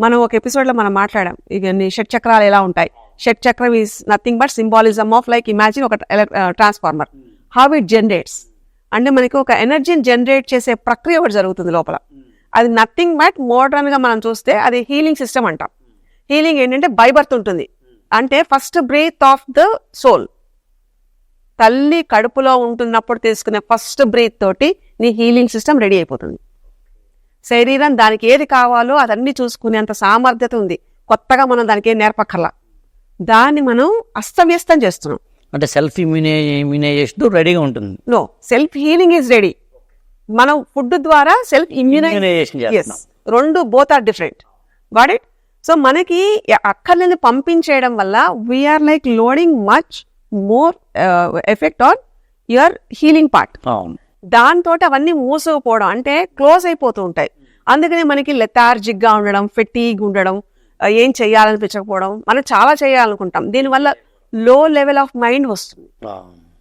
మనం ఒక ఎపిసోడ్ లో మనం మాట్లాడాం ఇవన్నీ షట్ చక్రాలు ఎలా ఉంటాయి. షట్ చక్రం is nothing but symbolism of like imagine ఒక ట్రాన్స్ఫార్మర్, హౌ ఇట్ జనరేట్స్ అంటే మనకి ఒక ఎనర్జీని జనరేట్ చేసే ప్రక్రియ ఒకటి జరుగుతుంది లోపల. అది నథింగ్ బట్ మోడర్న్ గా మనం చూస్తే అది హీలింగ్ సిస్టమ్ అంటాం. హీలింగ్ ఏంటంటే బై బర్త్ ఉంటుంది, అంటే first breath of the soul. తల్లి కడుపులో ఉంటున్నప్పుడు తీసుకునే ఫస్ట్ బ్రీత్ తోటి నీ హీలింగ్ సిస్టమ్ రెడీ అయిపోతుంది. శరీరం దానికి ఏది కావాలో అదన్నీ చూసుకునేంత సామర్థ్యత ఉంది. కొత్తగా మనం దానికి ఏం నేర్పక్కర్లా. దాన్ని మనం అస్తవ్యస్తం చేస్తున్నాం. అంటే సెల్ఫ్ ఇమ్యూనైజేషన్ రెడీగా ఉంటుంది. No, self healing is ready. మనం ఫుడ్ ద్వారా సెల్ఫ్ ఇమ్యూనైజేషన్ చేస్తున్నాం. రెండు both are different. Got it? So మనకి అక్కర్లేని పంపించేయడం వల్ల we're like loading much more effect on your healing part. దాంతో అవన్నీ మూసుకుపోవడం అంటే క్లోజ్ అయిపోతూ ఉంటాయి. అందుకనే మనకి లెథార్జిక్ గా ఉండడం, ఫెటీగ్ ఉండడం, ఏం చెయ్యాలనిపించకపోవడం. మనం చాలా చేయాలనుకుంటాం, దీనివల్ల లో లెవెల్ ఆఫ్ మైండ్ వస్తుంది.